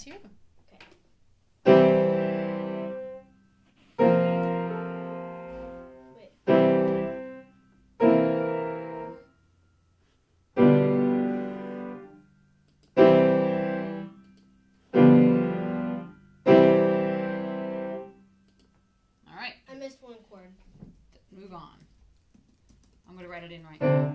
hear them. Okay. Wait. All right. I missed one chord. Move on. I'm going to write it in right now.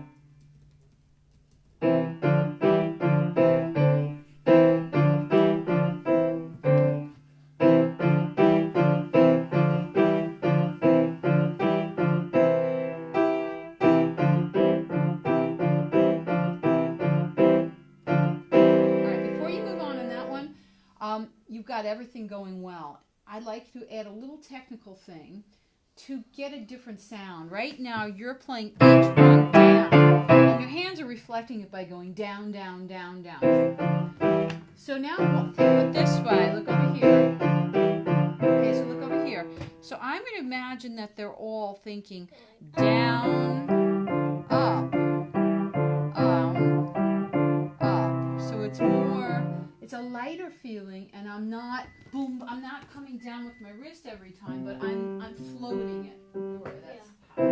You've got everything going well. I'd like to add a little technical thing to get a different sound. Right now, you're playing each one down, and your hands are reflecting it by going down, down, down, down. So now, think of it this way. Look over here. Okay, so look over here. So I'm going to imagine that they're all thinking down, up. So it's more... It's a lighter feeling, and I'm not coming down with my wrist every time, but I'm floating it. That's how.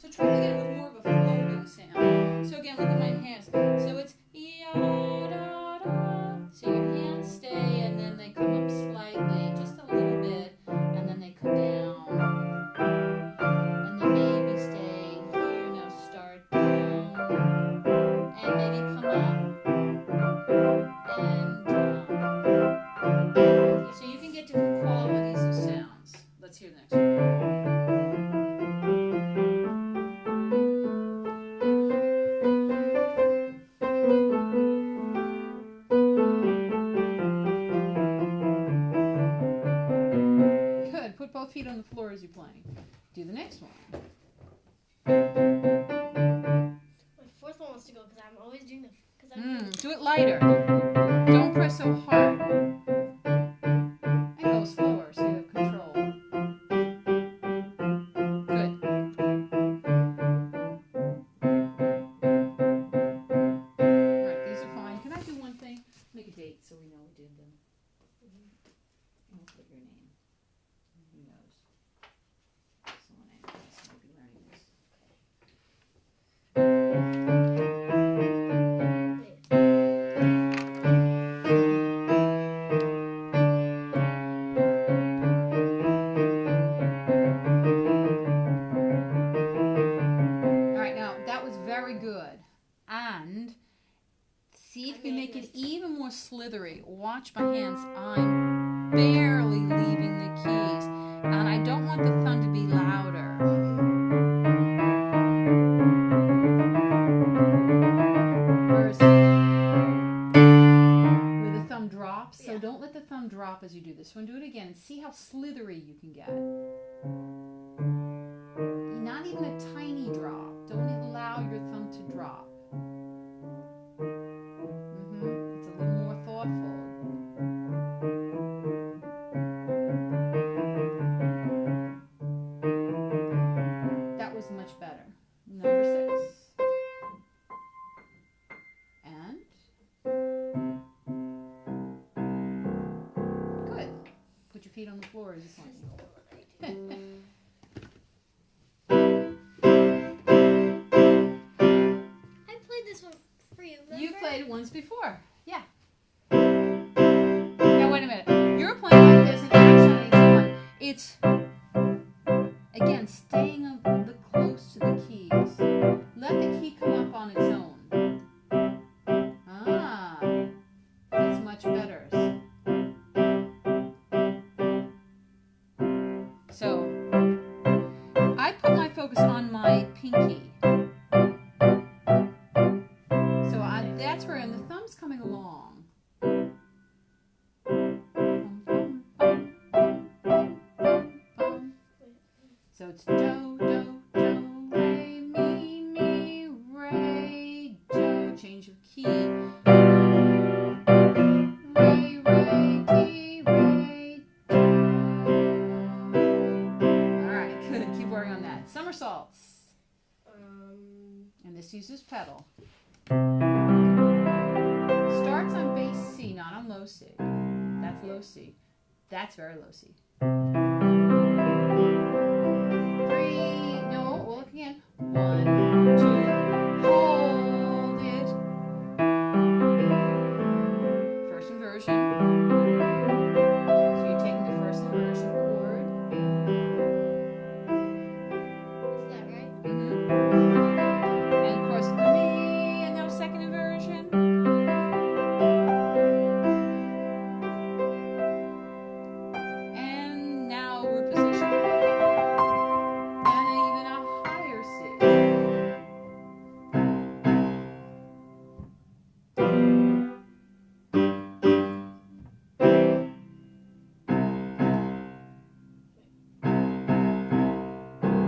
So try to get it with more of a floating sound. So again, look at my hands. So it's ya da da. So your hands stay, and then they come up slightly, just a little bit, and then they come down, and then maybe stay here. Now start down, and maybe come up. So you can get different qualities of sounds. Let's hear the next one. Good. Put both feet on the floor as you're playing. Do the next one. My fourth one wants to go because I'm always doing the... Do it lighter. Don't press so hard. And go slower so you have control. Good. Alright, these are fine. Can I do one thing? Make a date so we know we did them. I'll put your name. Who knows? Someone else might be learning this. And see if you can make it even more slithery. Watch my hands. I'm barely leaving the keys. And I don't want the thumb to be louder. Where the thumb drops. So don't let the thumb drop as you do this one. Do it again and see how slithery you can get. Not even a tiny drop. Don't allow your thumb to drop. It's a little more thoughtful. That was much better. Number 6. And good. Put your feet on the floor as you play. You played it once before. Yeah. Now wait a minute. You're playing like there's an action on each one. It's, again, staying close to the keys. Let the key come up on its own. That's much better. So, I put my focus on my pinky. That's where, and the thumb's coming along. So it's do, do, do, re, mi, re, do. Change of key. Re, re, ti, re, do. Alright, good. Keep working on that. Somersaults. And this uses pedal. Starts on bass C, not on low C. That's low C. That's very low C. 3. No, we'll look again. 1, 2. Hold it. First inversion. So you're taking the first inversion chord. Is that right? And of course, me, and now second inversion. And now root position. And even a higher C.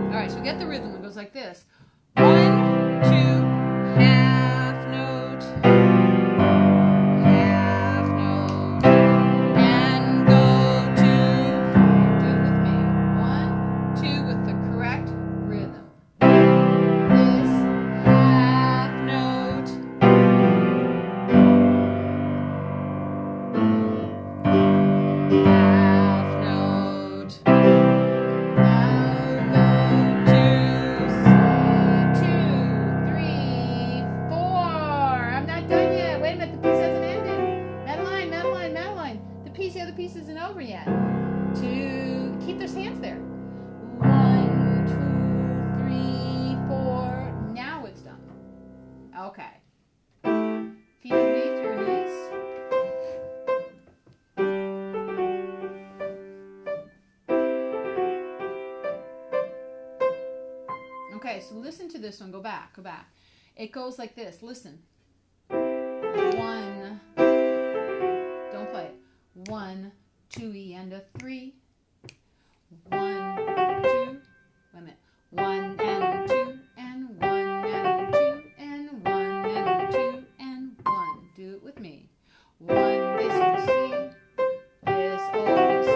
All right, so we get the rhythm. It goes like this. 1, 2, half note, and go to, do it with me. 1, 2 with the correct rhythm. This half note, the piece isn't over yet. 2, keep those hands there. 1, 2, 3, 4. Now it's done. Okay. Feet underneath your knees. Okay, so listen to this one. Go back, go back. It goes like this. Listen. 1. Don't play it. 1, 2, E and a 3. 1, 2. Wait a minute. 1 and 2 and 1 and 2 and 1 and 2 and 1. Do it with me. 1, this you see. This all C.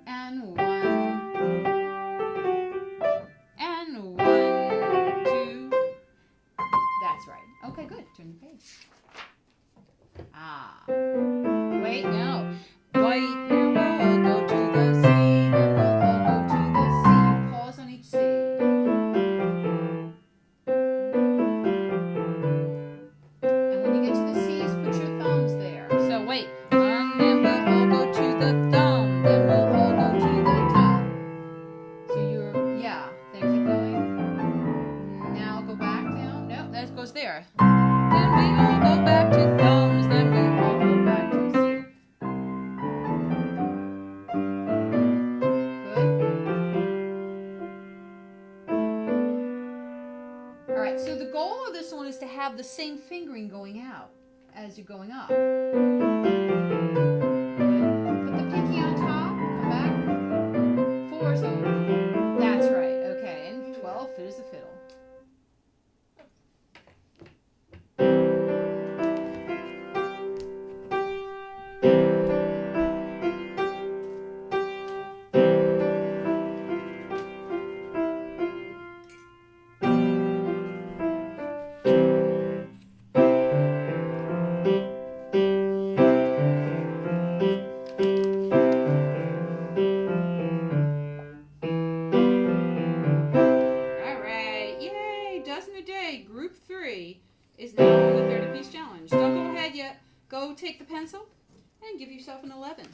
And 1. And 1, 2. That's right. Okay, good. Turn the page. Ah. Wait, no. Wait, we'll go to the C, then we'll all go to the C. Pause on each C. And when you get to the C's, put your thumbs there. So wait, and then we'll all go to the thumb, then we'll all go to the top. So you're, yeah, then keep going. Now go back down. No, that goes there. Then we all go back to thumbs, then we all go back to C. Good. All right, so the goal of this one is to have the same fingering going out as you're going up. Good. Put the pinky on top, come back. 4 is over. That's right, okay, and 12, fit as a fiddle. Group 3 is now on the 30-piece challenge. Don't go ahead yet. Go take the pencil and give yourself an 11.